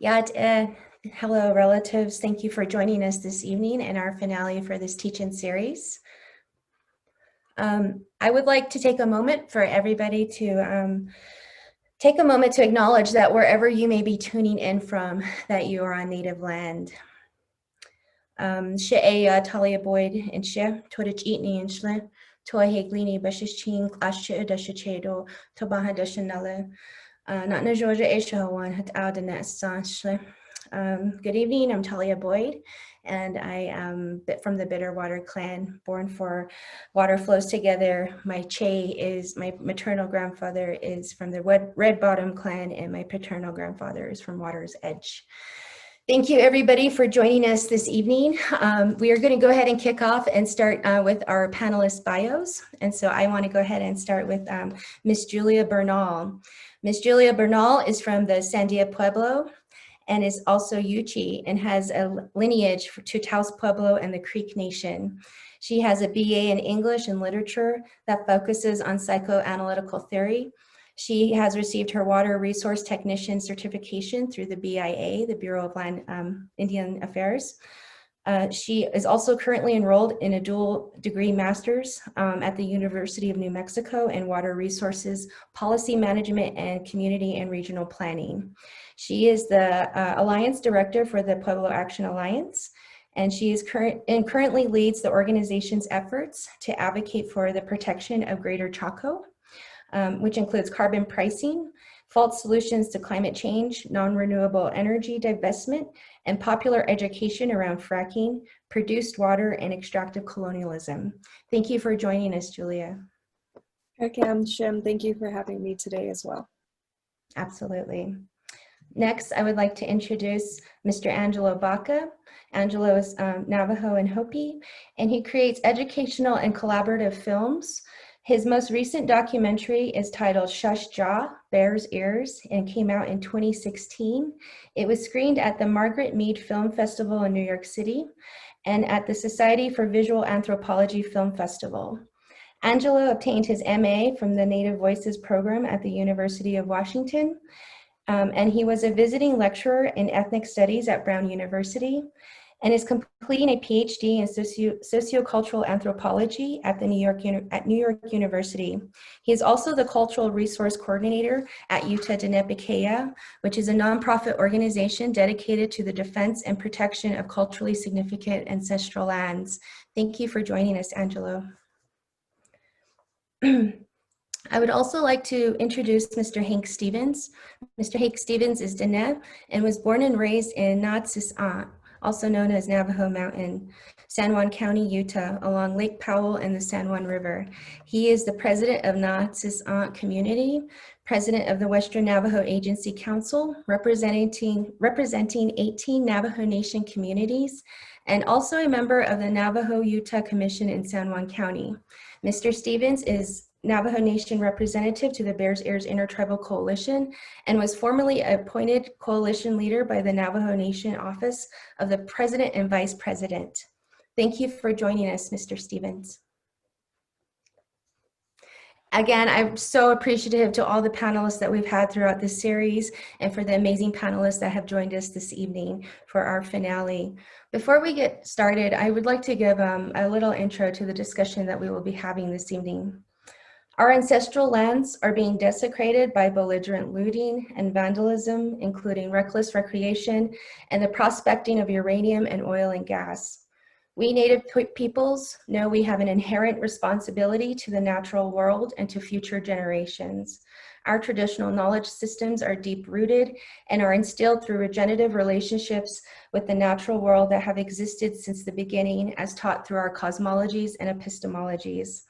Hello, relatives. Thank you for joining us this evening in our finale for this teach-in series. I would like to take a moment for everybody to take a moment to acknowledge that wherever you may be tuning in from, that you are on native land. She'eya Talia Boyd and She, Torich Eatney and Shle, Toy Haglini, Bashichin, Clash Dashachedo, Tobaha Dashanella, not na Georgia Eshawan, Hat Aldenet Sanshle. Good evening, I'm Talia Boyd, and I am from the Bitterwater clan, born for water flows together. My my maternal grandfather is from the Red Bottom clan, and my paternal grandfather is from Water's Edge. Thank you everybody for joining us this evening. We are going to go ahead and kick off and start with our panelist bios. And so I want to go ahead and start with Miss Julia Bernal. Miss Julia Bernal is from the Sandia Pueblo and is also Yuchi and has a lineage to Taos Pueblo and the Creek Nation. She has a BA in English and Literature that focuses on psychoanalytical theory. She has received her Water Resource Technician certification through the BIA, the Bureau of Land Indian Affairs. She is also currently enrolled in a dual degree master's at the University of New Mexico in Water Resources, Policy Management, and Community and Regional Planning. She is the Alliance Director for the Pueblo Action Alliance, and she is currently leads the organization's efforts to advocate for the protection of Greater Chaco, which includes carbon pricing, false solutions to climate change, non-renewable energy divestment, and popular education around fracking, produced water, and extractive colonialism. Thank you for joining us, Julia. Okay, Shem, thank you for having me today as well. Absolutely. Next, I would like to introduce Mr. Angelo Baca. Angelo is Navajo and Hopi, and he creates educational and collaborative films. His most recent documentary is titled Shush Jaw, Bear's Ears, and came out in 2016. It was screened at the Margaret Mead Film Festival in New York City and at the Society for Visual Anthropology Film Festival. Angelo obtained his MA from the Native Voices program at the University of Washington, and he was a visiting lecturer in ethnic studies at Brown University, and is completing a PhD in sociocultural anthropology at New York University. He is also the cultural resource coordinator at Utah Dinepikeya, which is a nonprofit organization dedicated to the defense and protection of culturally significant ancestral lands. Thank you for joining us, Angelo. I would also like to introduce Mr. Hank Stevens. Mr. Hank Stevens is Diné and was born and raised in Natsis'ant, also known as Navajo Mountain, San Juan County, Utah, along Lake Powell and the San Juan River. He is the president of Natsis'ant Community, president of the Western Navajo Agency Council, representing 18 Navajo Nation communities, and also a member of the Navajo-Utah Commission in San Juan County. Mr. Stevens is Navajo Nation representative to the Bears Ears Intertribal Coalition and was formerly appointed coalition leader by the Navajo Nation Office of the President and Vice President. Thank you for joining us, Mr. Stevens. Again, I'm so appreciative to all the panelists that we've had throughout this series and for the amazing panelists that have joined us this evening for our finale. Before we get started, I would like to give a little intro to the discussion that we will be having this evening. Our ancestral lands are being desecrated by belligerent looting and vandalism, including reckless recreation and the prospecting of uranium and oil and gas. We Native peoples know we have an inherent responsibility to the natural world and to future generations. Our traditional knowledge systems are deep-rooted and are instilled through regenerative relationships with the natural world that have existed since the beginning, as taught through our cosmologies and epistemologies.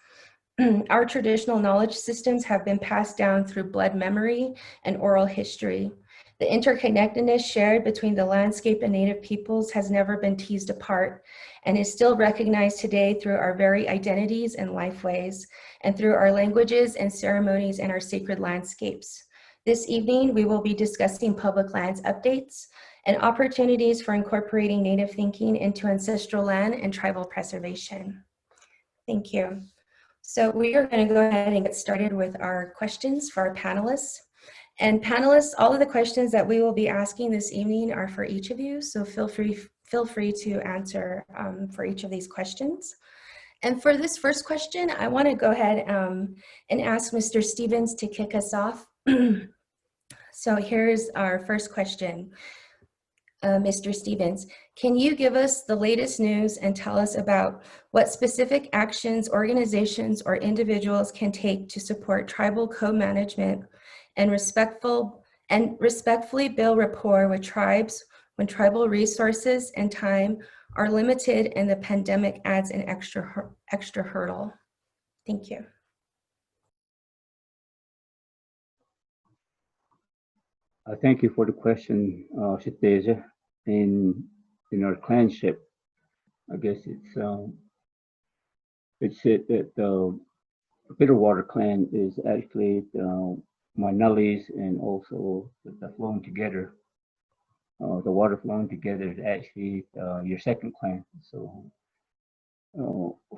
Our traditional knowledge systems have been passed down through blood memory and oral history. The interconnectedness shared between the landscape and Native peoples has never been teased apart and is still recognized today through our very identities and lifeways, and through our languages and ceremonies and our sacred landscapes. This evening, we will be discussing public lands updates and opportunities for incorporating Native thinking into ancestral land and tribal preservation. Thank you. So we are going to go ahead and get started with our questions for our panelists. And panelists, all of the questions that we will be asking this evening are for each of you, so feel free to answer for each of these questions. And for this first question, I want to go ahead and ask Mr. Stevens to kick us off. So here's our first question. Mr. Stevens, can you give us the latest news and tell us about what specific actions organizations or individuals can take to support tribal co-management and respectfully build rapport with tribes when tribal resources and time are limited and the pandemic adds an extra hurdle? Thank you. Thank you for the question, Shiteja. In our clanship, I guess it's said that the Bitterwater clan is actually the Manali's and also the flowing together. The water flowing together is actually your second clan. So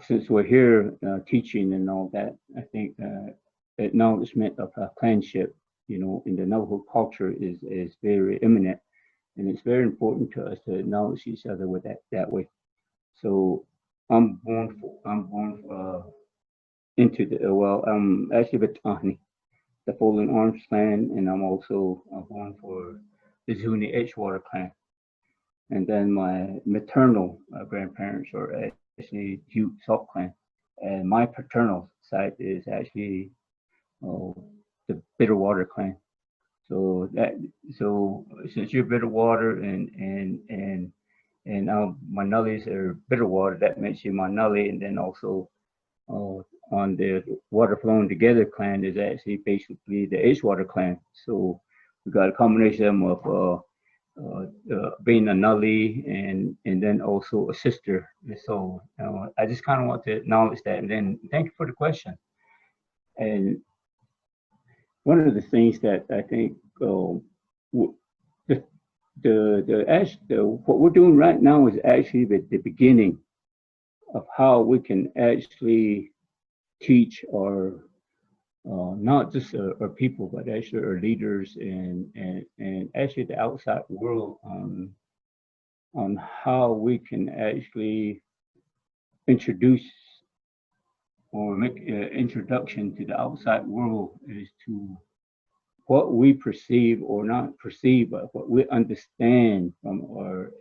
since we're here teaching and all that, I think acknowledgement of clanship, in the Navajo culture is very imminent, and it's very important to us to acknowledge each other with that way. So I'm born into I'm actually Batani, the Fallen Arms clan, and I'm also born for the Zuni Edgewater clan. And then my maternal grandparents are actually Ute Salt clan, and my paternal side is actually the Bitterwater clan. So since you're Bitterwater and Manali's are Bitterwater, that makes you Manali, and then also on the Water Flowing Together clan is actually basically the Edgewater clan. So we got a combination of being a Nully and then also a sister. So I just kind of want to acknowledge that, and then thank you for the question. And one of the things that I think what we're doing right now is actually the beginning of how we can actually teach our not just our people, but actually our leaders and actually the outside world on how we can actually introduce or make an introduction to the outside world as to what we perceive or not perceive, but what we understand from our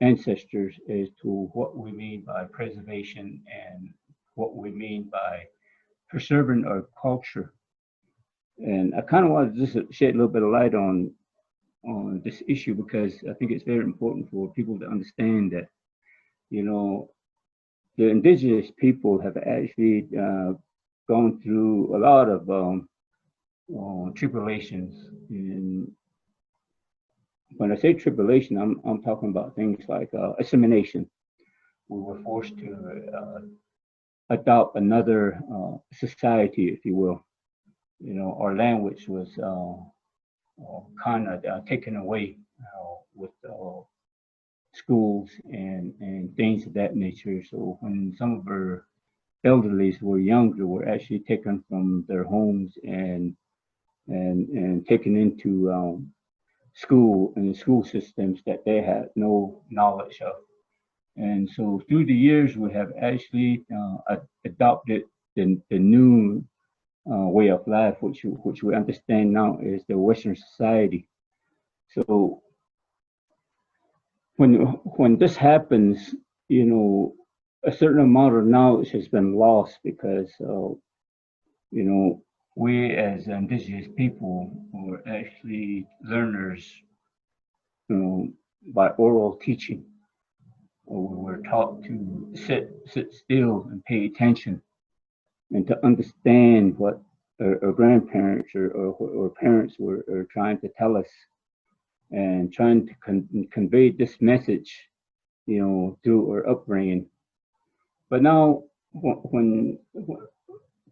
ancestors as to what we mean by preservation and what we mean by preserving our culture. And I kind of want to just shed a little bit of light on this issue because I think it's very important for people to understand that, the indigenous people have actually gone through a lot of tribulations. And when I say tribulation, I'm talking about things like assimilation. We were forced to adopt another society, if you will. Our language was kind of taken away with schools and things of that nature. So when some of our elderlies were younger, were actually taken from their homes and taken into school and school systems that they had no knowledge of. And so through the years, we have actually adopted the new way of life, which we understand now is the Western society. So when this happens, a certain amount of knowledge has been lost because we as indigenous people were actually learners by oral teaching. Or we were taught to sit still and pay attention and to understand what our grandparents or parents were trying to tell us and trying to convey this message, through our upbringing. But now, when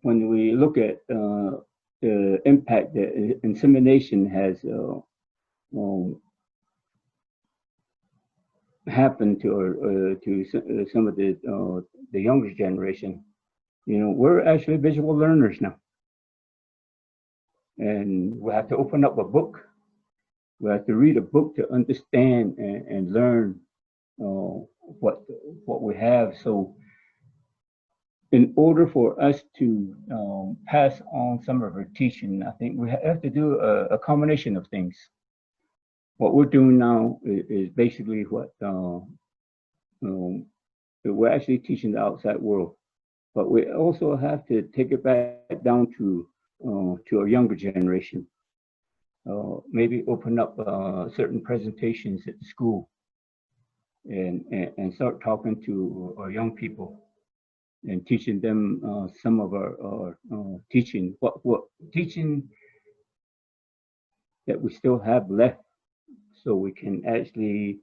we look at the impact that insemination has happened to some of the younger generation, we're actually visual learners now. and we have to open up a book. We have to read a book to understand and learn what we have. So in order for us to pass on some of our teaching, I think we have to do a combination of things. What we're doing now is basically what we're actually teaching the outside world, but we also have to take it back down to a younger generation. Maybe open up certain presentations at the school and start talking to our young people and teaching them some of our teaching, what teaching that we still have left, so we can actually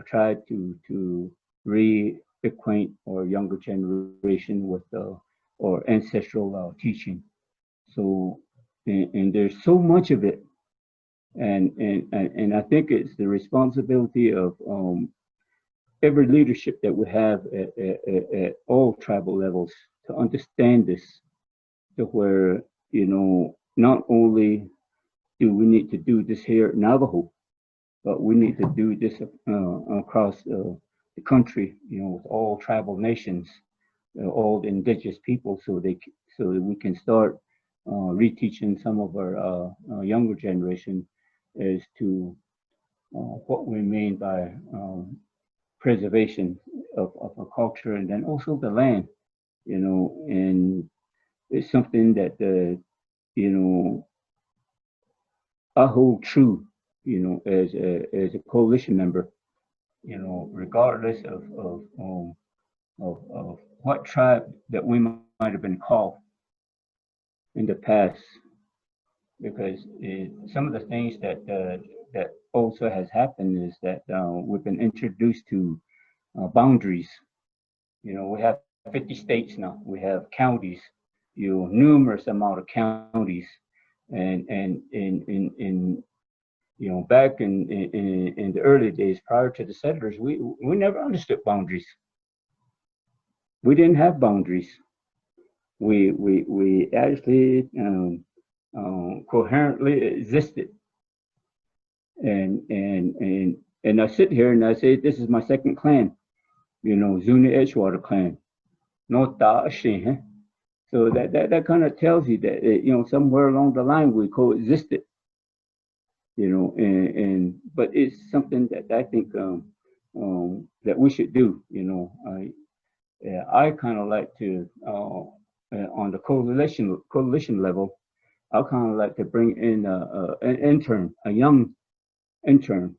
try to reacquaint our younger generation with our ancestral teaching. So, and there's so much of it, and I think it's the responsibility of every leadership that we have at all tribal levels to understand this, to where, not only do we need to do this here at Navajo, but we need to do this across the country, with all tribal nations, all the indigenous people, so that we can start reteaching some of our younger generation as to what we mean by preservation of our culture, and then also the land, and it's something that I hold true, as a coalition member, regardless of what tribe that we might have been called in the past, because some of the things that also has happened is that we've been introduced to boundaries. We have 50 states now. We have counties, numerous amount of counties, and in back in the early days prior to the settlers, we never understood boundaries. We didn't have boundaries. We actually coherently existed, and I sit here and I say, this is my second clan, Zuni Edgewater clan, no ta Ashe. So that kind of tells you that somewhere along the line we coexisted, but it's something that I think that we should do. I kind of like to on the coalition level, I kind of like to bring in an intern, a young intern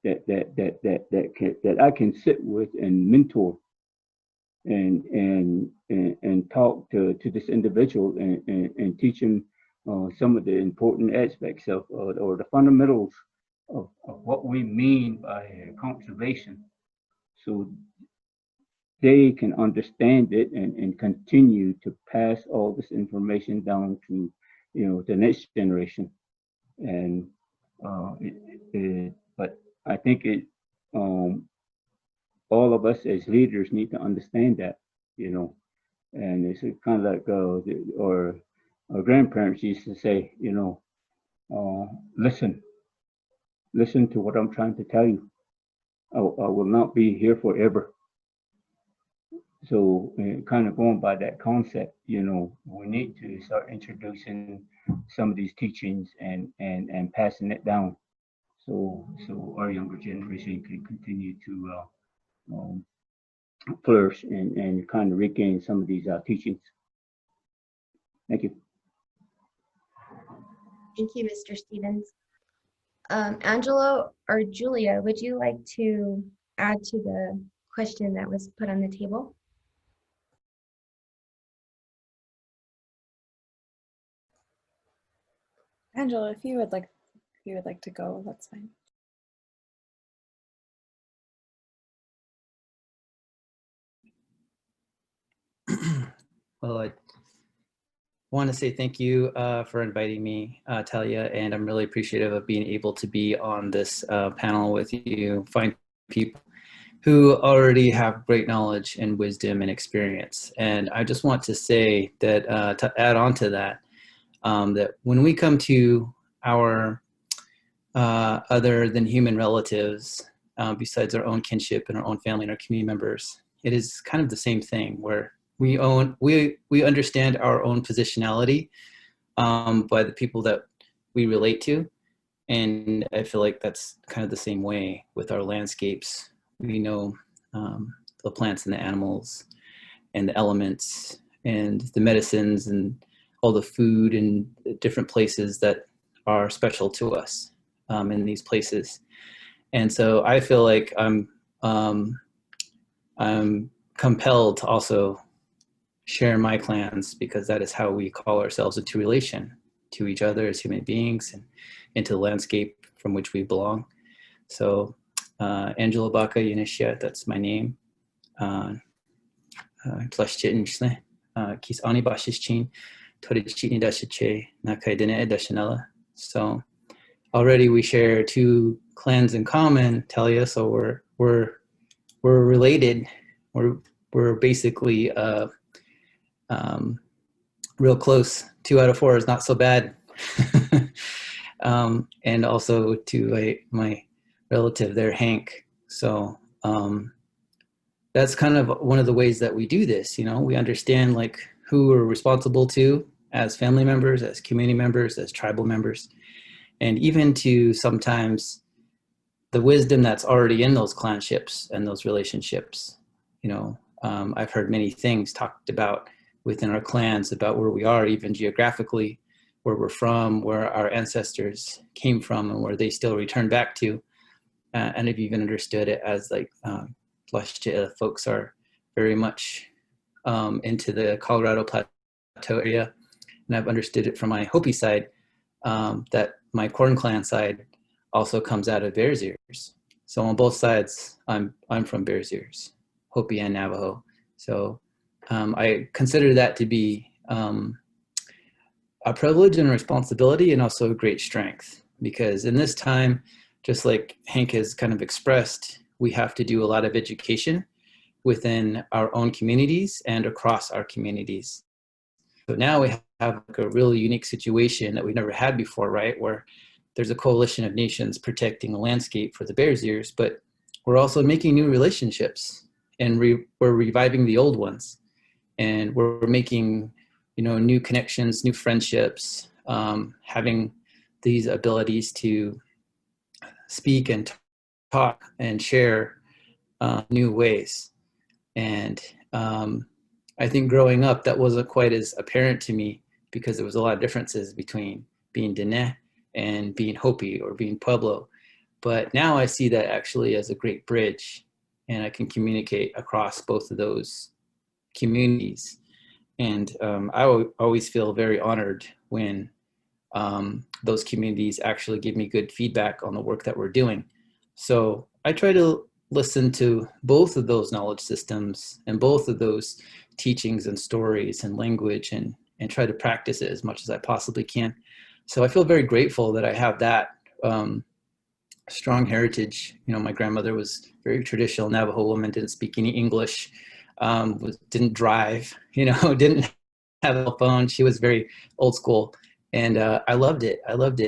that I can sit with and mentor and talk to this individual and teach him some of the important aspects of or the fundamentals of what we mean by conservation, so they can understand it and continue to pass all this information down to the next generation. And but I think all of us as leaders need to understand that, and it's kind of like our grandparents used to say, listen to what I'm trying to tell you. I will not be here forever. So kind of going by that concept, we need to start introducing some of these teachings and passing it down, so our younger generation can continue to flourish and kind of regain some of these teachings. Thank you. Thank you, Mr. Stevens. Angelo or Julia, would you like to add to the question that was put on the table? Angela, if you would like to go, that's fine. Well, I want to say thank you for inviting me, Talia, and I'm really appreciative of being able to be on this panel with you, find people who already have great knowledge and wisdom and experience. And I just want to say that to add on to that, that when we come to our other than human relatives, besides our own kinship and our own family and our community members, it is kind of the same thing where we understand our own positionality by the people that we relate to. And I feel like that's kind of the same way with our landscapes. We know the plants and the animals and the elements and the medicines and all the food and different places that are special to us in these places. And so I feel like I'm compelled to also share my clans, because that is how we call ourselves into relation to each other as human beings and into the landscape from which we belong. So Angelo Baca Yanisha, that's my name. So already we share two clans in common, Talia, so we're related. We're basically real close. 2 out of 4 is not so bad. And also to my relative there, Hank. So that's kind of one of the ways that we do this. We understand like who we're responsible to as family members, as community members, as tribal members, and even to sometimes the wisdom that's already in those clanships and those relationships. I've heard many things talked about within our clans about where we are, even geographically, where we're from, where our ancestors came from, and where they still return back to. And I've even understood it as like folks are very much into the Colorado Plateau area. And I've understood it from my Hopi side, that my Corn Clan side also comes out of Bears Ears. So on both sides, I'm from Bears Ears, Hopi and Navajo. So I consider that to be a privilege and a responsibility, and also a great strength, because in this time, just like Hank has kind of expressed, we have to do a lot of education within our own communities and across our communities. So now we have like a really unique situation that we've never had before, right? Where there's a coalition of nations protecting the landscape for the Bears Ears, but we're also making new relationships, and we're reviving the old ones, and we're making new connections, new friendships, having these abilities to speak and talk and share new ways. And I think growing up, that wasn't quite as apparent to me, because there was a lot of differences between being Dene and being Hopi or being Pueblo. But now I see that actually as a great bridge, and I can communicate across both of those communities. And I always feel very honored when those communities actually give me good feedback on the work that we're doing. So I try to listen to both of those knowledge systems and both of those teachings and stories and language, and try to practice it as much as I possibly can. So I feel very grateful that I have that strong heritage. My grandmother was very traditional Navajo woman, didn't speak any English, didn't drive, didn't have a phone. She was very old school, and I loved it.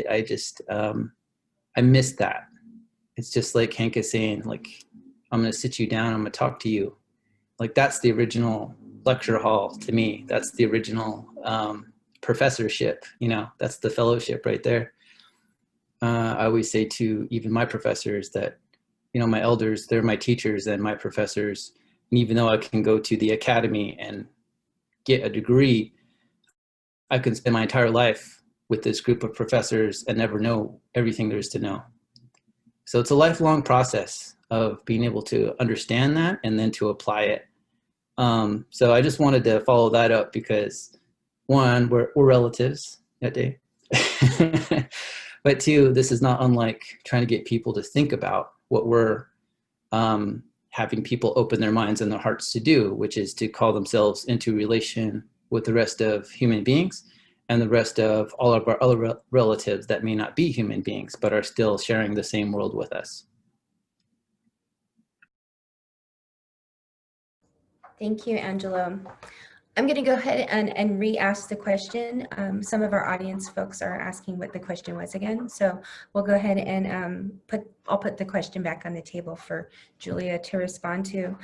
I just, I missed that. It's just like Hank is saying, like, I'm going to sit you down, I'm going to talk to you. Like, that's the original lecture hall to me. That's the original professorship, that's the fellowship right there. I always say to even my professors that, my elders, they're my teachers and my professors. And even though I can go to the academy and get a degree, I can spend my entire life with this group of professors and never know everything there is to know. So it's a lifelong process of being able to understand that and then to apply it. So I just wanted to follow that up, because one, we're relatives that day. But two, this is not unlike trying to get people to think about what we're having people open their minds and their hearts to do, which is to call themselves into relation with the rest of human beings and the rest of all of our other relatives that may not be human beings, but are still sharing the same world with us. Thank you, Angelo. I'm going to go ahead and re-ask the question. Some of our audience folks are asking what the question was again. So we'll go ahead and I'll put the question back on the table for Julia to respond to.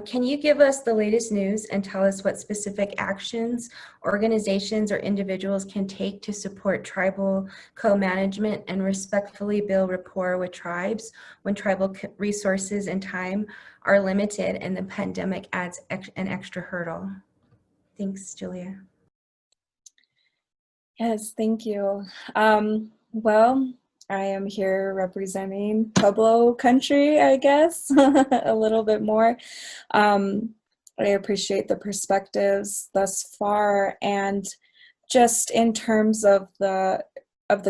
Can you give us the latest news and tell us what specific actions organizations or individuals can take to support tribal co-management and respectfully build rapport with tribes when tribal resources and time are limited and the pandemic adds an extra hurdle? Thanks, Julia. Yes, thank you. Well, I am here representing Pueblo country, I guess, a little bit more. I appreciate the perspectives thus far, and just in terms of the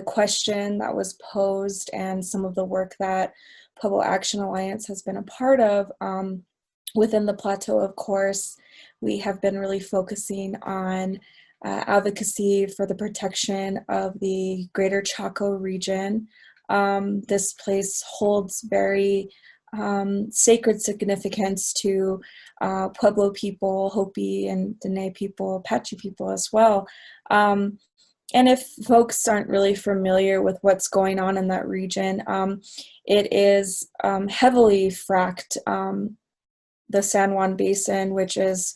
question that was posed and some of the work that Pueblo Action Alliance has been a part of, within the plateau, of course, we have been really focusing on advocacy for the protection of the greater Chaco region. This place holds very sacred significance to Pueblo people, Hopi and Dene people, Apache people as well. And if folks aren't really familiar with what's going on in that region, it is heavily fracked. The San Juan Basin, which is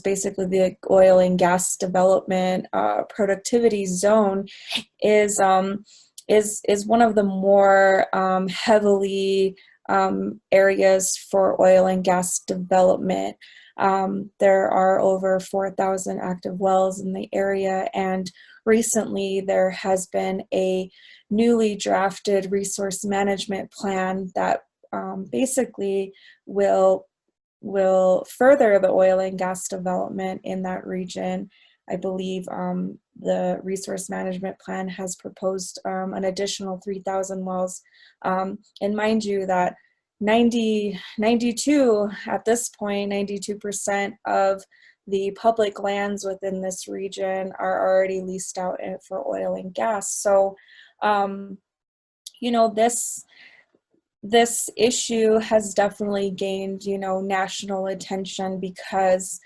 basically the oil and gas development productivity zone, is one of the more heavily areas for oil and gas development. There are over 4,000 active wells in the area, and recently there has been a newly drafted resource management plan that basically will further the oil and gas development in that region. I believe the resource management plan has proposed an additional 3,000 wells. And mind you that 92 at this point, 92% of the public lands within this region are already leased out for oil and gas. So, you know, this issue has definitely gained, you know, national attention because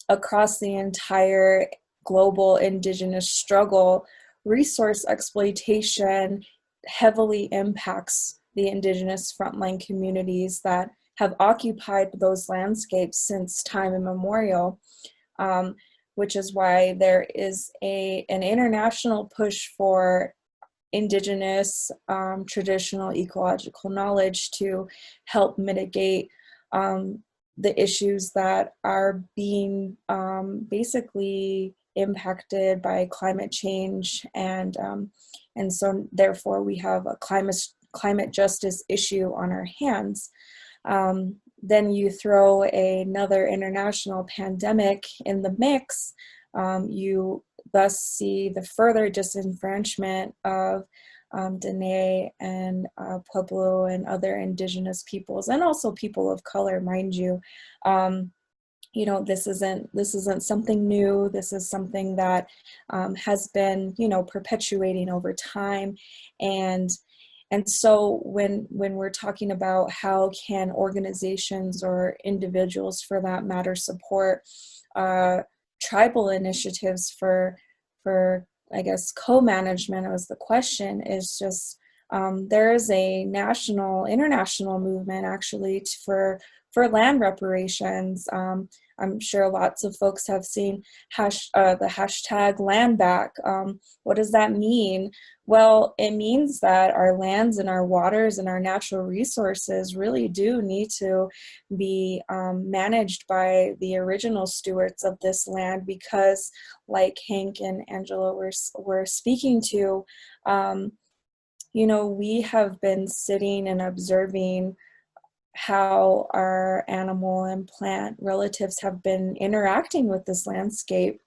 across the entire global indigenous struggle, resource exploitation heavily impacts the indigenous frontline communities that have occupied those landscapes since time immemorial, which is why there is an international push for indigenous traditional ecological knowledge to help mitigate the issues that are being basically impacted by climate change, and so therefore we have a climate justice issue on our hands. Then you throw another international pandemic in the mix, you thus see the further disenfranchisement of Dene and Pueblo and other indigenous peoples, and also people of color, mind you. You know, this isn't something new. This is something that has been, you know, perpetuating over time. And so when we're talking about how can organizations or individuals for that matter support tribal initiatives for I guess co-management, was the question, is just there is a international movement actually for land reparations. I'm sure lots of folks have seen the hashtag land back. What does that mean? Well, it means that our lands and our waters and our natural resources really do need to be managed by the original stewards of this land, because like Hank and Angelo were speaking to, you know, we have been sitting and observing how our animal and plant relatives have been interacting with this landscape.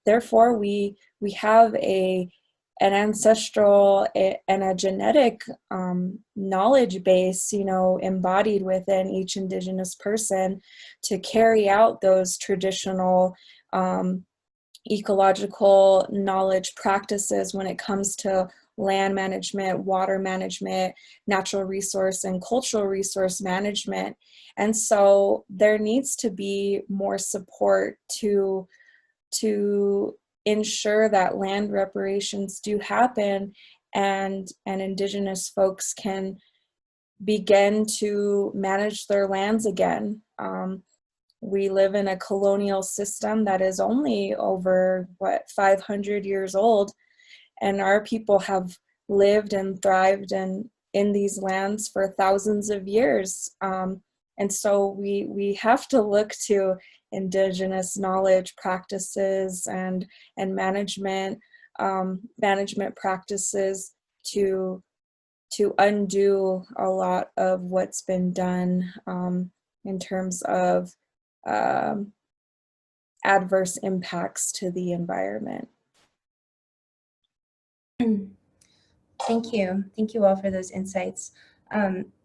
Therefore, we have an ancestral and a genetic knowledge base, you know, embodied within each indigenous person to carry out those traditional ecological knowledge practices when it comes to land management, water management, natural resource and cultural resource management. And so there needs to be more support to ensure that land reparations do happen, and Indigenous folks can begin to manage their lands again. We live in a colonial system that is only over, 500 years old, and our people have lived and thrived in these lands for thousands of years. And so we have to look to Indigenous knowledge practices and management practices to undo a lot of what's been done in terms of adverse impacts to the environment. Thank you. Thank you all for those insights.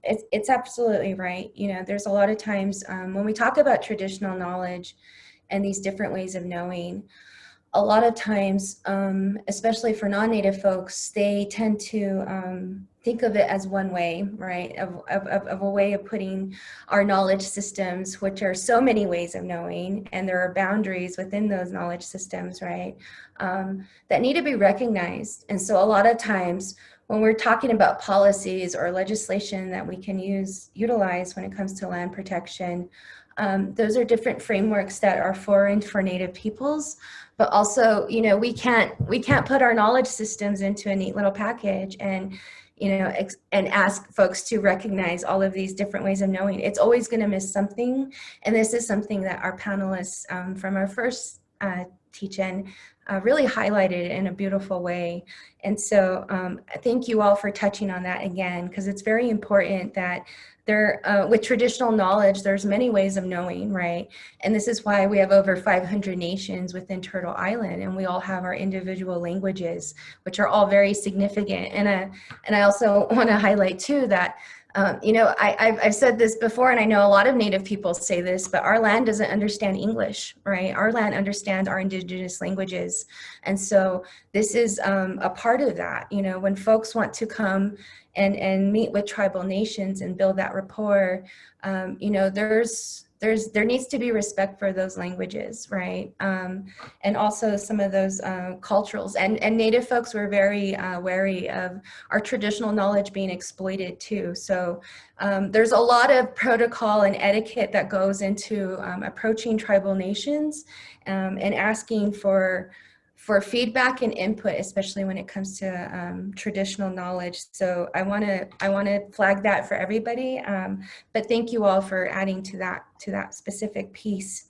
It's absolutely right. You know, there's a lot of times when we talk about traditional knowledge and these different ways of knowing, a lot of times, especially for non-Native folks, they tend to think of it as one way, right? Of a way of putting our knowledge systems, which are so many ways of knowing, and there are boundaries within those knowledge systems, right? That need to be recognized. And so a lot of times when we're talking about policies or legislation that we can utilize when it comes to land protection, those are different frameworks that are foreign for Native peoples, but also, you know, we can't put our knowledge systems into a neat little package and, you know, and ask folks to recognize all of these different ways of knowing. It's always going to miss something, and this is something that our panelists from our first teach-in really highlighted in a beautiful way. And so thank you all for touching on that again, because it's very important that with traditional knowledge, there's many ways of knowing, right? And this is why we have over 500 nations within Turtle Island, and we all have our individual languages, which are all very significant. And I also want to highlight too that you know, I've said this before, and I know a lot of Native people say this, but our land doesn't understand English, right? Our land understands our Indigenous languages. And so this is a part of that. You know, when folks want to come and meet with tribal nations and build that rapport, you know, there needs to be respect for those languages, right? And also some of those culturals. And Native folks were very wary of our traditional knowledge being exploited too. So there's a lot of protocol and etiquette that goes into approaching tribal nations and asking for feedback and input, especially when it comes to traditional knowledge. So I want to flag that for everybody. But thank you all for adding to that specific piece.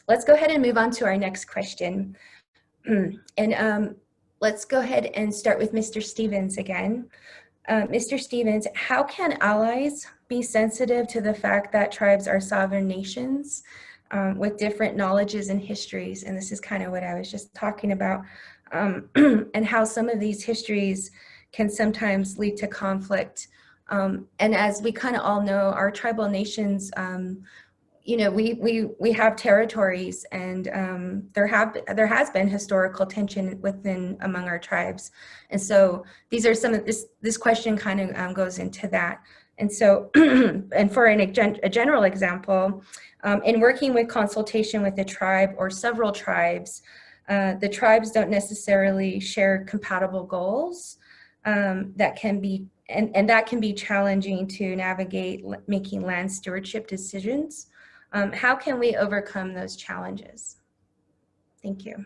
Let's go ahead and move on to our next question. And let's go ahead and start with Mr. Stevens again. Mr. Stevens, how can allies be sensitive to the fact that tribes are sovereign nations with different knowledges and histories? And this is kind of what I was just talking about, and how some of these histories can sometimes lead to conflict. And as we kind of all know, our tribal nations, you know, we have territories, and there has been historical tension among our tribes. And so these are some of this question kind of goes into that. And so, and for a general example, in working with consultation with a tribe or several tribes, the tribes don't necessarily share compatible goals that can be, and that can be challenging to navigate making land stewardship decisions. How can we overcome those challenges? Thank you.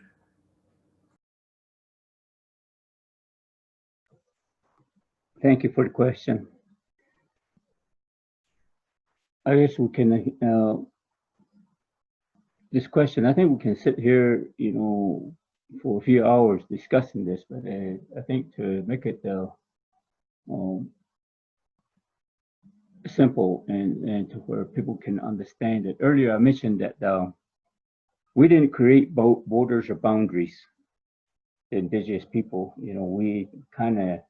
Thank you for the question. I guess we can, this question, I think we can sit here, you know, for a few hours discussing this, but I think to make it simple and to where people can understand it. Earlier, I mentioned that we didn't create borders or boundaries. The indigenous people, you know, we kind of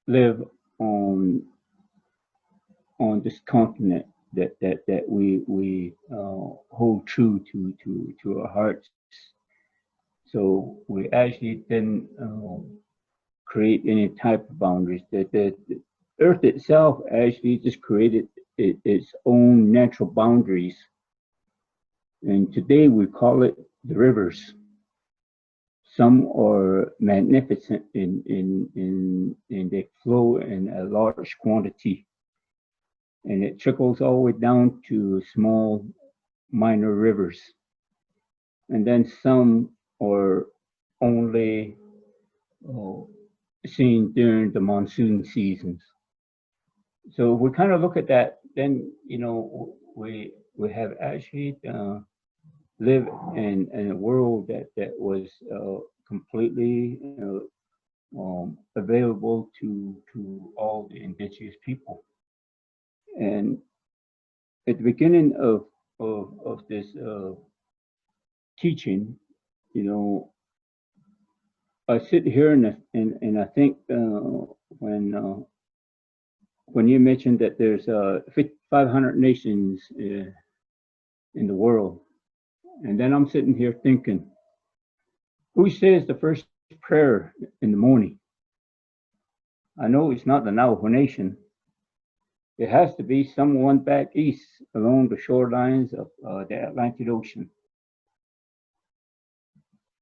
live on this continent that we hold true to our hearts. So we actually didn't create any type of boundaries. The Earth itself actually just created its own natural boundaries. And today we call it the rivers. Some are magnificent in they flow in a large quantity. And it trickles all the way down to small minor rivers. And then some are only seen during the monsoon seasons. So we kind of look at that, then, you know, we have actually lived in a world that was completely available to all the indigenous people. And at the beginning of this teaching, you know, I sit here and I think when you mentioned that there's 500 nations in the world, and then I'm sitting here thinking, who says the first prayer in the morning? I know it's not the Navajo Nation. It has to be someone back east along the shorelines of the Atlantic Ocean.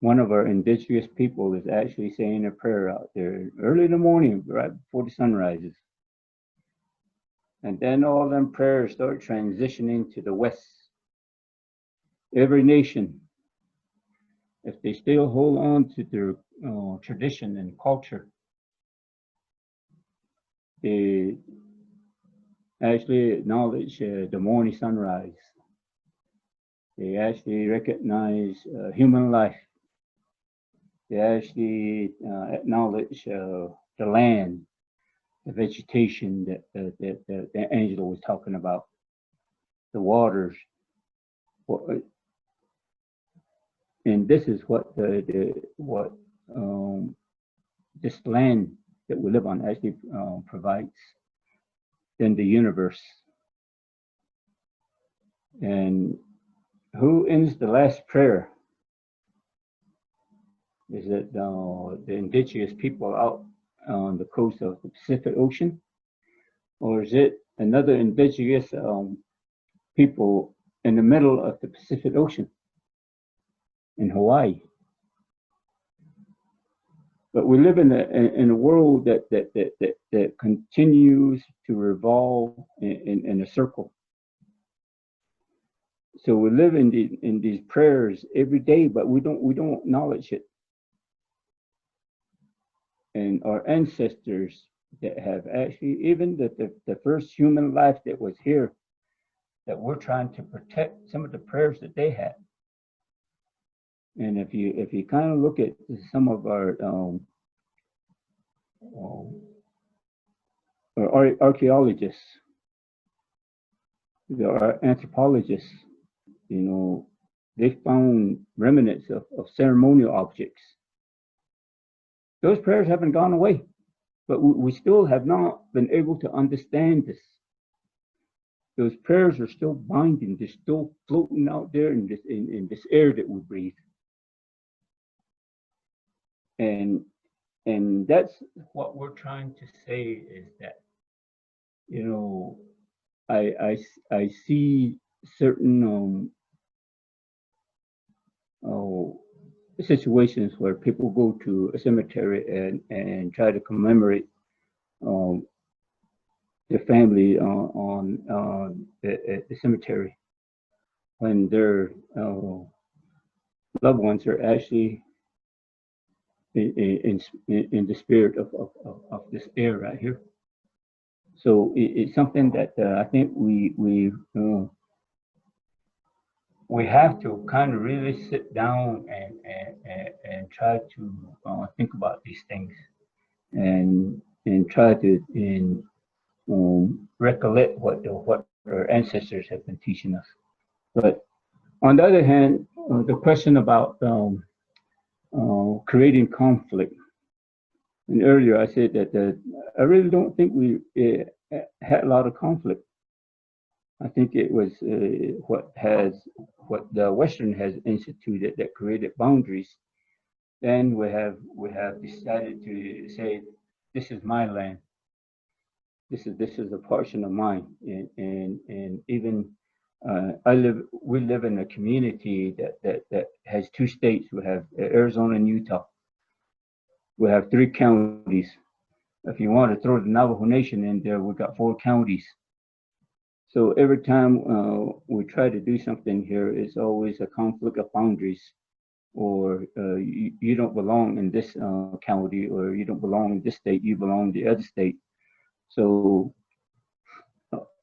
One of our indigenous people is actually saying a prayer out there early in the morning, right before the sun rises. And then all them prayers start transitioning to the west. Every nation, if they still hold on to their tradition and culture, they actually acknowledge the morning sunrise. They actually recognize human life. They actually acknowledge the land, the vegetation that Angelo was talking about, the waters. And this is what this land that we live on actually provides. Then the universe. And who ends the last prayer? Is it the indigenous people out on the coast of the Pacific Ocean? Or is it another indigenous people in the middle of the Pacific Ocean in Hawaii? But we live in a world that continues to revolve in a circle. So we live in these prayers every day, but we don't acknowledge it. And our ancestors that have actually, even the first human life that was here, that we're trying to protect some of the prayers that they had. And if you kind of look at some of our archaeologists, our anthropologists, you know, they found remnants of ceremonial objects. Those prayers haven't gone away, but we still have not been able to understand this. Those prayers are still binding. They're still floating out there in this air that we breathe. And that's what we're trying to say is that, you know, I see certain situations where people go to a cemetery and try to commemorate their family on the cemetery when their loved ones are actually in the spirit of this air right here. So it's something that I think we have to kind of really sit down and try to think about these things and try to recollect what our ancestors have been teaching us. But on the other hand, the question about creating conflict. And earlier I said that I really don't think we had a lot of conflict. I think it was what the Western has instituted that created boundaries then we have decided to say, this is my land. This is a portion of mine, and even we live in a community that has 2 states. We have Arizona and Utah. We have 3 counties. If you want to throw the Navajo Nation in there, we've got 4 counties. So every time we try to do something here, it's always a conflict of boundaries, or you don't belong in this county, or you don't belong in this state, you belong in the other state. So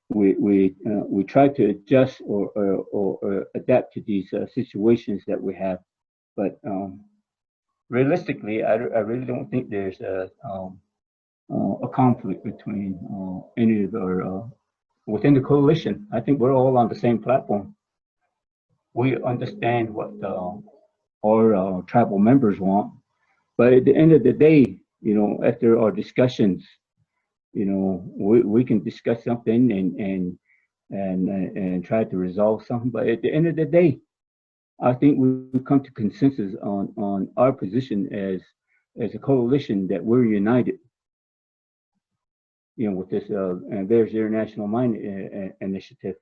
we try to adjust or adapt to these situations that we have, but realistically, I really don't think there's a conflict between any of our within the coalition. I think we're all on the same platform. We understand what our tribal members want, but at the end of the day, you know, after our discussions, you know, we can discuss something and try to resolve something. But at the end of the day, I think we've come to consensus on our position as a coalition, that we're united. You know, with this Bears International Mine Initiative,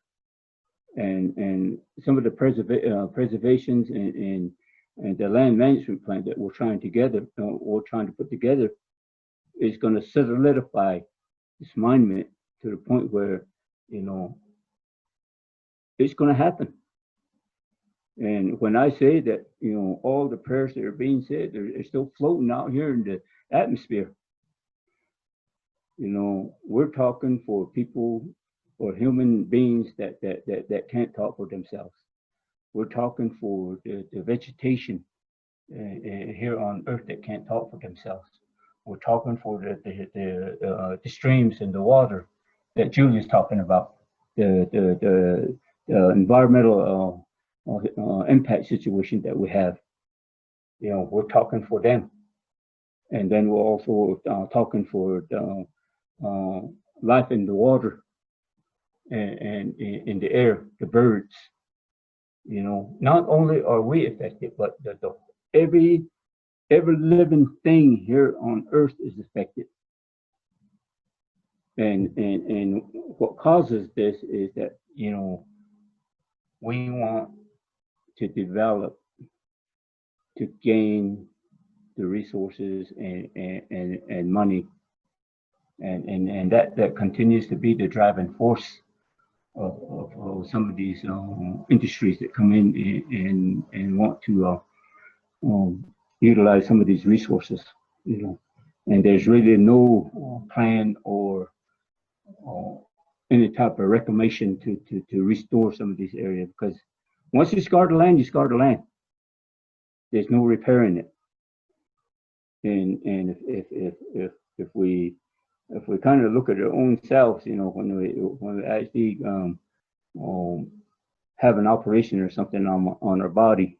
and some of the preservations and the land management plan that we're trying to put together is going to solidify this monument to the point where, you know, it's going to happen. And when I say that, you know, all the prayers that are being said, they're still floating out here in the atmosphere. You know, we're talking for people or human beings that can't talk for themselves. We're talking for the vegetation here on Earth that can't talk for themselves. We're talking for the streams and the water that Julia's talking about, the environmental impact situation that we have. You know, we're talking for them, and then we're also talking for the life in the water and in the air, the birds. You know, not only are we affected, but every living thing here on Earth is affected. And what causes this is that, you know, we want to develop, to gain the resources and money, and that continues to be the driving force of some of these industries that come in and want to utilize some of these resources, you know. And there's really no plan or any type of reclamation to restore some of these areas, because once you scar the land, you scar the land. There's no repairing it. And if we kind of look at our own selves, you know, when we actually have an operation or something on our body,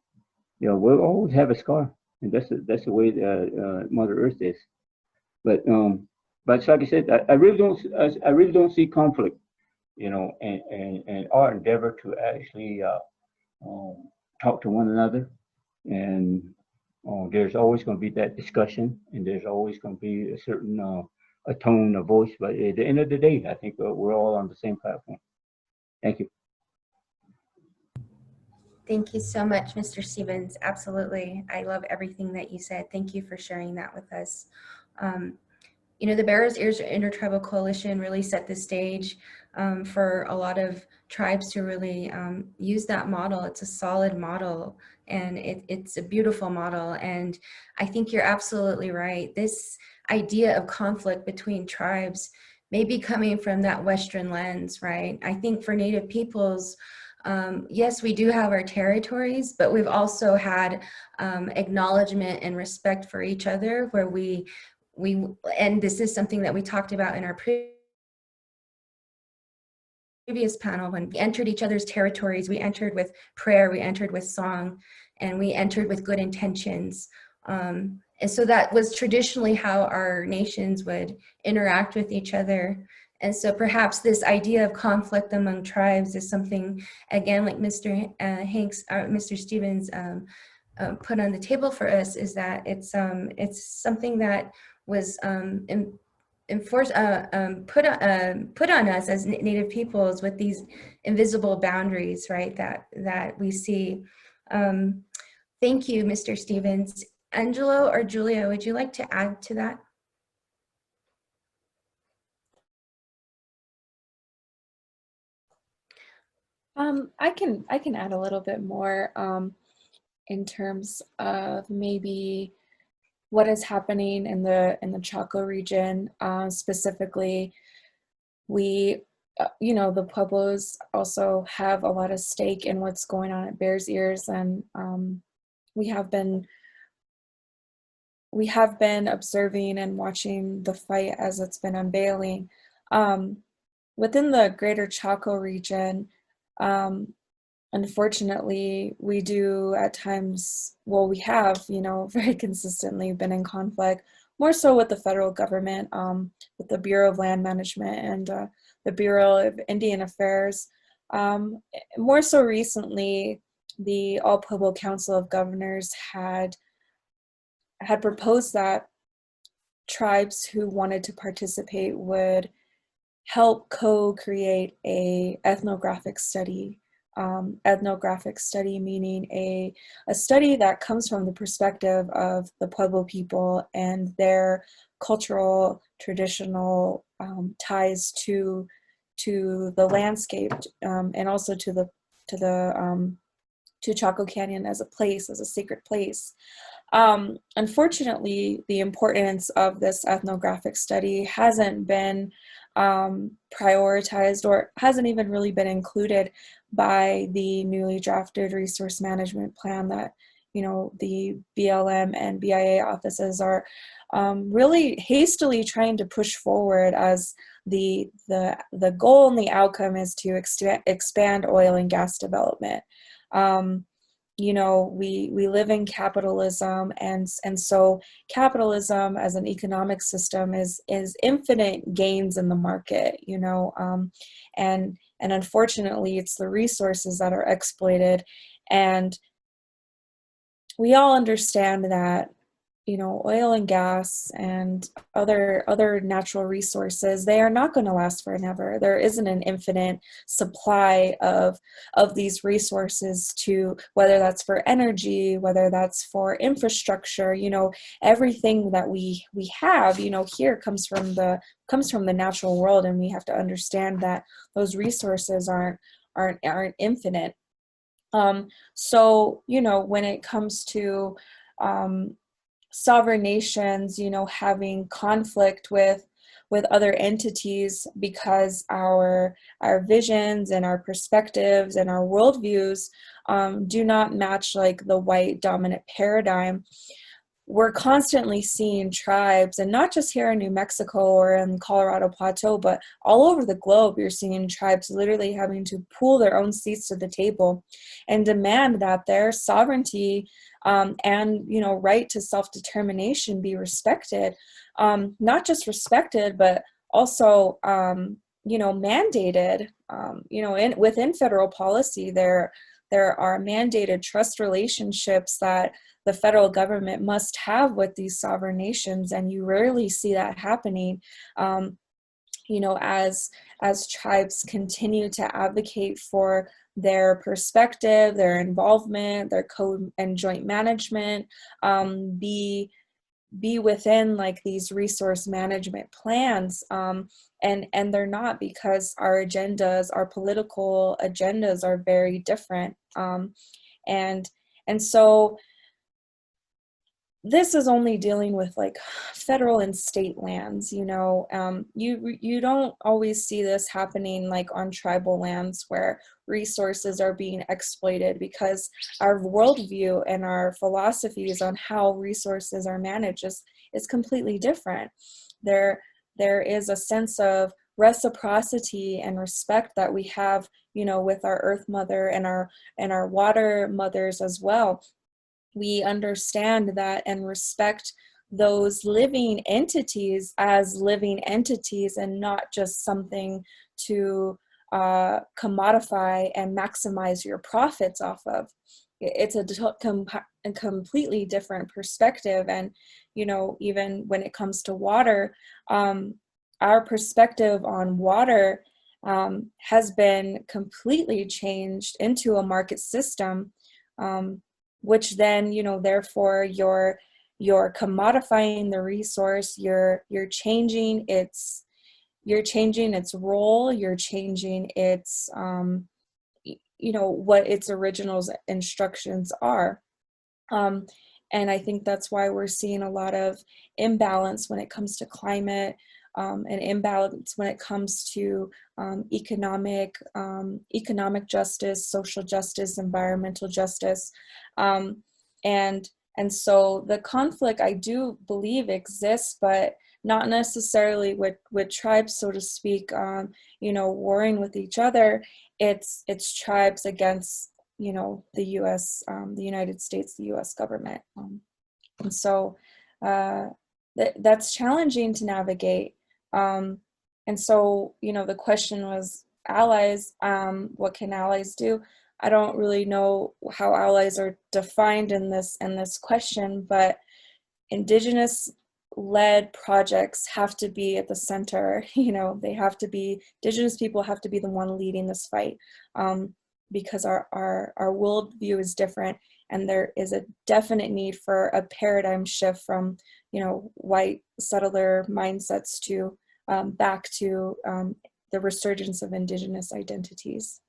you know, we'll always have a scar, and that's the way Mother Earth is. But like I said, I really don't see conflict, you know, and our endeavor to actually talk to one another, and there's always going to be that discussion, and there's always going to be a certain a tone, a voice. But at the end of the day, I think we're all on the same platform. Thank you. Thank you so much, Mr. Stevens. Absolutely. I love everything that you said. Thank you for sharing that with us. You know, the Bears Ears Intertribal Coalition really set the stage for a lot of tribes to really use that model. It's a solid model, and it's a beautiful model. And I think you're absolutely right. This idea of conflict between tribes may be coming from that Western lens, right? I think for Native peoples, yes, we do have our territories, but we've also had acknowledgement and respect for each other, where we and this is something that we talked about in our previous panel. When we entered each other's territories, we entered with prayer, we entered with song, and we entered with good intentions. And so that was traditionally how our nations would interact with each other. And so perhaps this idea of conflict among tribes is something, again, like Mr. Hanks, Mr. Stevens put on the table for us is that it's something that was put on us as Native peoples with these invisible boundaries, right? That we see. Thank you, Mr. Stevens. Angelo or Julia, would you like to add to that? I can add a little bit more in terms of maybe what is happening in the Chaco region. Specifically, we the Pueblos also have a lot of stake in what's going on at Bears Ears, and we have been observing and watching the fight as it's been unveiling. Within the greater Chaco region, unfortunately, we do at times, well, we have, very consistently been in conflict, more so with the federal government, with the Bureau of Land Management and the Bureau of Indian Affairs. More so recently, the All Pueblo Council of Governors had proposed that tribes who wanted to participate would help co-create a ethnographic study. Ethnographic study meaning a study that comes from the perspective of the Pueblo people and their cultural, traditional ties to the landscape, and also to Chaco Canyon as a place, as a sacred place. Unfortunately, the importance of this ethnographic study hasn't been prioritized, or hasn't even really been included by the newly drafted resource management plan that the BLM and BIA offices are really hastily trying to push forward, as the goal and the outcome is to expand oil and gas development. We live in capitalism, and so capitalism as an economic system is infinite gains in the market, and unfortunately it's the resources that are exploited. And we all understand that oil and gas and other natural resources, they are not going to last forever. There isn't an infinite supply of these resources, to whether that's for energy, whether that's for infrastructure. Everything that we have here comes from the natural world, and we have to understand that those resources aren't infinite. So when it comes to sovereign nations, having conflict with other entities because our visions and our perspectives and our worldviews do not match like the white dominant paradigm. We're constantly seeing tribes, and not just here in New Mexico or in Colorado Plateau, but all over the globe, you're seeing tribes literally having to pull their own seats to the table and demand that their sovereignty and right to self-determination be respected. Not just respected, but also mandated. Within federal policy, there are mandated trust relationships that the federal government must have with these sovereign nations, and you rarely see that happening. As tribes continue to advocate for their perspective, their involvement, their co and joint management, be within like these resource management plans, and they're not, because our political agendas are very different, and so this is only dealing with like federal and state lands. You don't always see this happening like on tribal lands where resources are being exploited, because our worldview and our philosophies on how resources are managed is completely different. There is a sense of reciprocity and respect that we have, with our Earth Mother and our water mothers as well. We understand that and respect those living entities as living entities, and not just something to commodify and maximize your profits off of. it's a completely different perspective. And, you know, even when it comes to water, our perspective on water has been completely changed into a market system, which then, you know, therefore you're commodifying the resource, you're changing its role, you're changing its you know, what its original instructions are. And I think that's why we're seeing a lot of imbalance when it comes to climate, and imbalance when it comes to economic justice, social justice, environmental justice. And so the conflict, I do believe, exists, but not necessarily with tribes, so to speak, you know, warring with each other. It's tribes against, you know, the U.S., the United States, the U.S. government. And so that's challenging to navigate. And so, you know, the question was allies, what can allies do? I don't really know how allies are defined in this question, but Indigenous led projects have to be at the center. You know, they have to be, Indigenous people have to be the one leading this fight, because our worldview is different, and there is a definite need for a paradigm shift from, you know, white settler mindsets to back to the resurgence of Indigenous identities.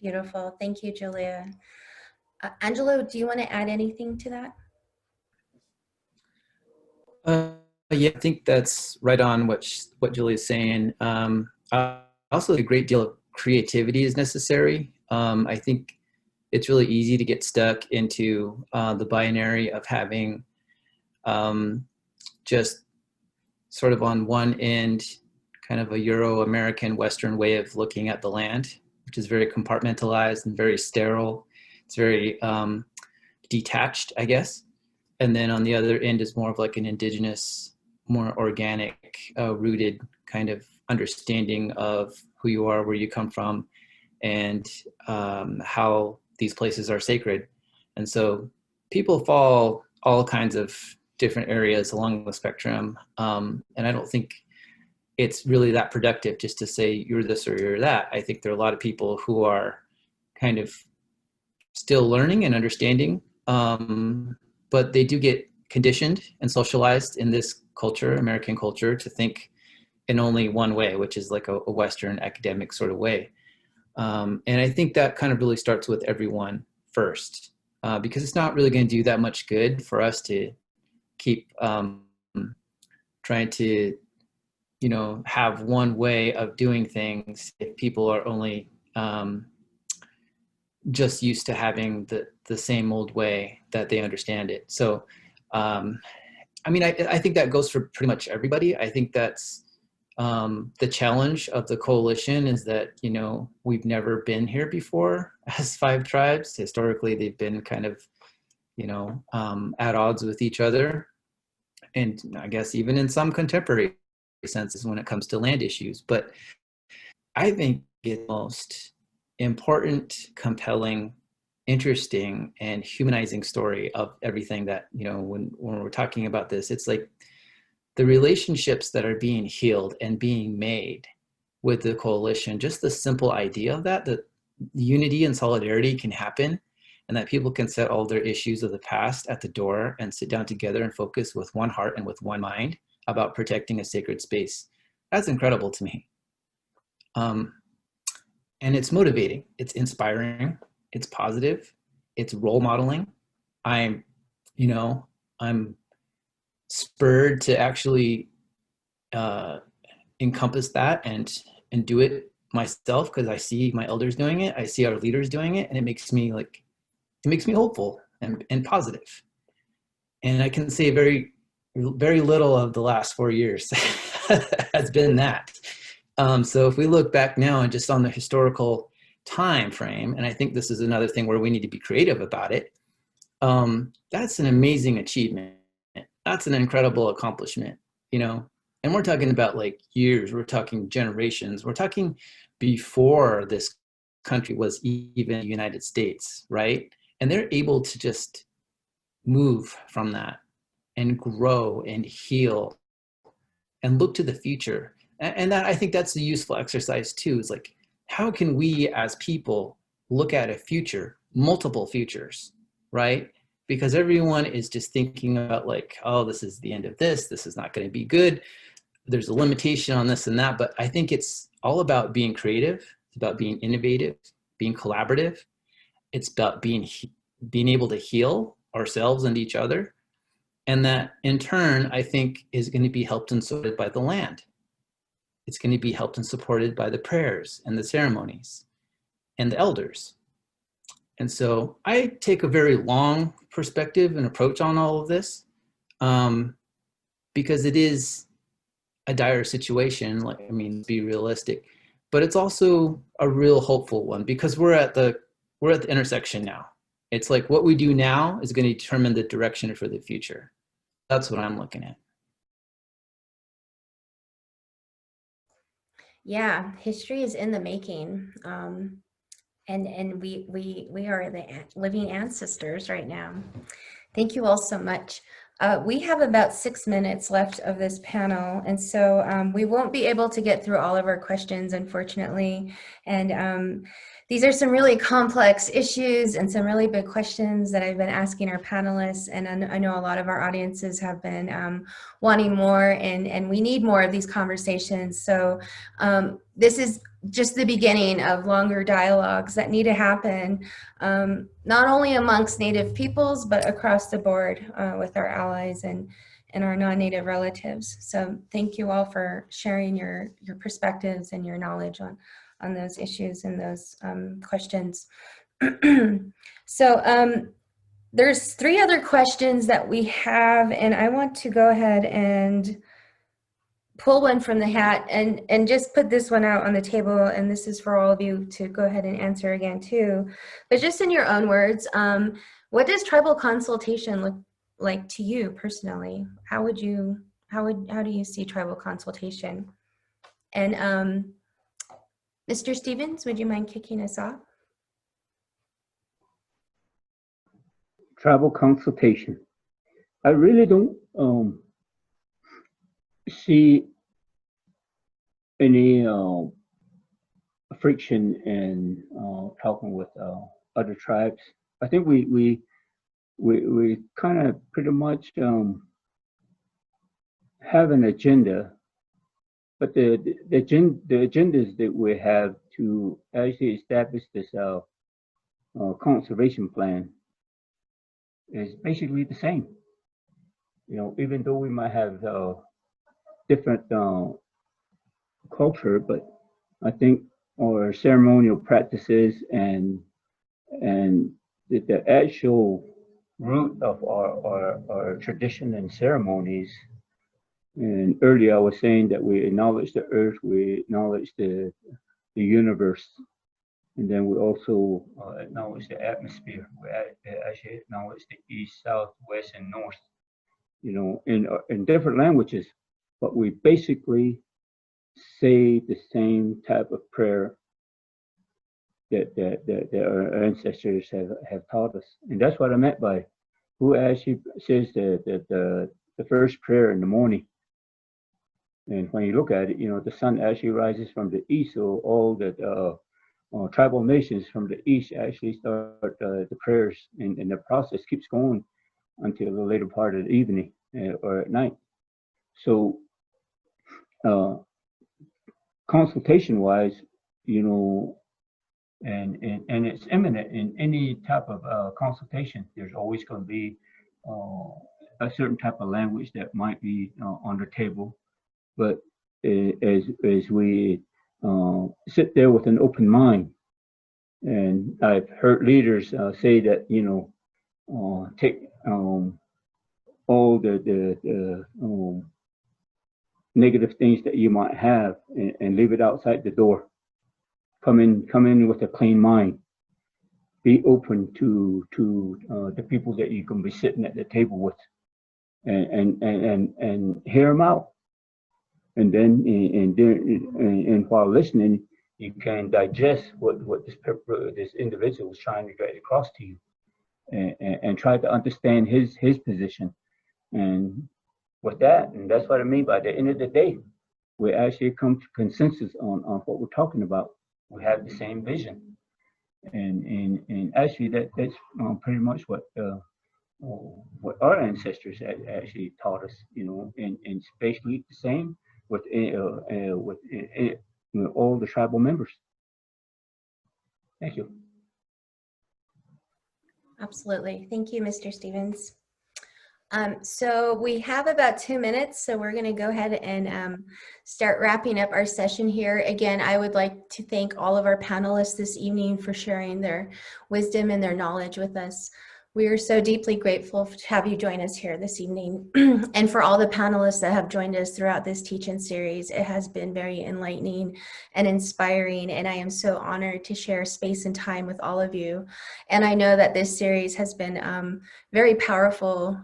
Beautiful. Thank you, Julia. Angelo, do you want to add anything to that? Yeah, I think that's right on what Julia's saying. Also, a great deal of creativity is necessary. I think it's really easy to get stuck into the binary of having just sort of on one end, kind of a Euro-American Western way of looking at the land, which is very compartmentalized and very sterile. It's very detached, I guess. And then on the other end is more of like an Indigenous, more organic, rooted kind of understanding of who you are, where you come from, and how these places are sacred. And so people fall all kinds of different areas along the spectrum. And I don't think it's really that productive just to say you're this or you're that. I think there are a lot of people who are kind of still learning and understanding, but they do get conditioned and socialized in this culture, American culture, to think in only one way, which is like a Western academic sort of way. And I think that kind of really starts with everyone first, because it's not really going to do that much good for us to keep trying to, you know, have one way of doing things if people are only just used to having the same old way that they understand it. So, I mean, I think that goes for pretty much everybody. I think that's the challenge of the coalition is that, you know, we've never been here before as 5 tribes. Historically, they've been kind of, you know, at odds with each other. And I guess even in some contemporary senses when it comes to land issues. But I think it's the most important, compelling, interesting, and humanizing story of everything that, you know, when we're talking about this, it's like the relationships that are being healed and being made with the coalition, just the simple idea of that unity and solidarity can happen, and that people can set all their issues of the past at the door and sit down together and focus with one heart and with one mind about protecting a sacred space. That's incredible to me. And it's motivating, it's inspiring, it's positive, it's role modeling. I'm spurred to actually encompass that and do it myself, because I see my elders doing it, I see our leaders doing it, and it makes me hopeful and positive. And I can say very, very little of the last 4 years has been that. So if we look back now and just on the historical time frame, and I think this is another thing where we need to be creative about it, that's an amazing achievement. That's an incredible accomplishment, you know. And we're talking about like years, we're talking generations, we're talking before this country was even the United States, right? And they're able to just move from that and grow and heal and look to the future. And that, I think that's a useful exercise too, is like, how can we as people look at a future, multiple futures, right? Because everyone is just thinking about like, oh, this is the end of this is not going to be good. There's a limitation on this and that, but I think it's all about being creative. It's about being innovative, being collaborative. It's about being able to heal ourselves and each other. And that in turn, I think is going to be helped and supported by the land. It's going to be helped and supported by the prayers and the ceremonies and the elders. And so I take a very long perspective and approach on all of this, because it is a dire situation. Like, I mean, be realistic, but it's also a real hopeful one, because we're at the intersection now. It's like what we do now is going to determine the direction for the future. That's what I'm looking at. Yeah, history is in the making. And we are the living ancestors right now. Thank you all so much. We have about 6 minutes left of this panel, and so we won't be able to get through all of our questions, unfortunately. And these are some really complex issues and some really big questions that I've been asking our panelists, and I know a lot of our audiences have been wanting more, and we need more of these conversations. So this is just the beginning of longer dialogues that need to happen, not only amongst Native peoples, but across the board with our allies and our non-Native relatives. So thank you all for sharing your perspectives and your knowledge on those issues and those questions. So there's 3 other questions that we have, and I want to go ahead and pull one from the hat and just put this one out on the table, and this is for all of you to go ahead and answer again too. But just in your own words, what does tribal consultation look like to you personally? How do you see tribal consultation? And Mr. Stevens, would you mind kicking us off? Tribal consultation. I really don't see any friction in talking with other tribes. I think we kind of pretty much have an agenda, but the agendas that we have to actually establish this conservation plan is basically the same. You know, even though we might have different culture, but I think our ceremonial practices and the actual root of our tradition and ceremonies. And earlier I was saying that we acknowledge the earth, we acknowledge the universe, and then we also acknowledge the atmosphere. We actually acknowledge the east, south, west, and north, you know, in different languages, but we basically say the same type of prayer that our ancestors have taught us. And that's what I meant by who actually says the first prayer in the morning. And when you look at it, you know, the sun actually rises from the east, so all the tribal nations from the east actually start the prayers, and the process keeps going until the later part of the evening or at night. So consultation-wise, you know, and it's imminent in any type of consultation. There's always going to be a certain type of language that might be on the table, but as we sit there with an open mind, and I've heard leaders say that, you know, take all the negative things that you might have and leave it outside the door. Come in with a clean mind. Be open to the people that you can be sitting at the table with, and hear them out. And then and while listening, you can digest what this individual is trying to get across to you, and try to understand his position. And with that, and that's what I mean by the end of the day, we actually come to consensus on what we're talking about. We have the same vision, and actually that's pretty much what our ancestors actually taught us, you know, and especially the same with all the tribal members. Thank you. Absolutely. Thank you, Mr. Stevens. So we have about 2 minutes, so we're going to go ahead and start wrapping up our session here. Again, I would like to thank all of our panelists this evening for sharing their wisdom and their knowledge with us. We are so deeply grateful to have you join us here this evening. And for all the panelists that have joined us throughout this teach-in series, it has been very enlightening and inspiring, and I am so honored to share space and time with all of you. And I know that this series has been very powerful.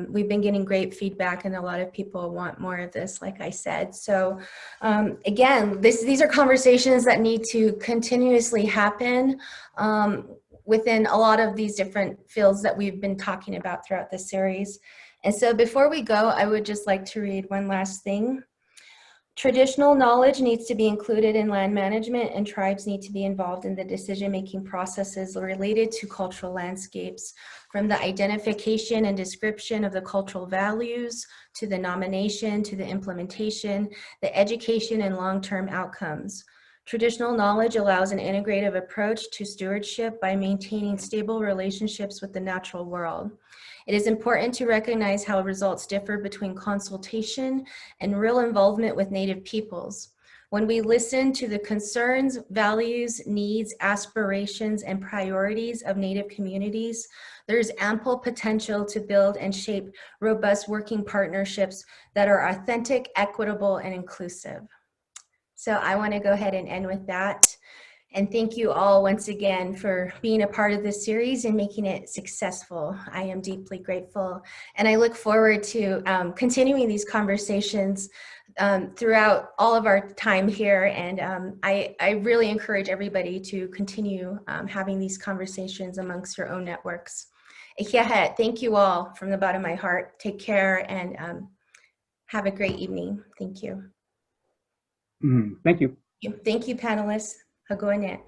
We've been getting great feedback, and a lot of people want more of this, like I said. So again, these are conversations that need to continuously happen within a lot of these different fields that we've been talking about throughout this series. And so before we go, I would just like to read one last thing. Traditional knowledge needs to be included in land management, and tribes need to be involved in the decision-making processes related to cultural landscapes, from the identification and description of the cultural values, to the nomination, to the implementation, the education and long-term outcomes. Traditional knowledge allows an integrative approach to stewardship by maintaining stable relationships with the natural world. It is important to recognize how results differ between consultation and real involvement with Native peoples. When we listen to the concerns, values, needs, aspirations, and priorities of Native communities, there's ample potential to build and shape robust working partnerships that are authentic, equitable, and inclusive. So I want to go ahead and end with that. And thank you all once again for being a part of this series and making it successful. I am deeply grateful. And I look forward to continuing these conversations throughout all of our time here. And I really encourage everybody to continue having these conversations amongst your own networks. Thank you all from the bottom of my heart. Take care and have a great evening. Thank you. Thank you. Thank you, panelists. Hagoanet.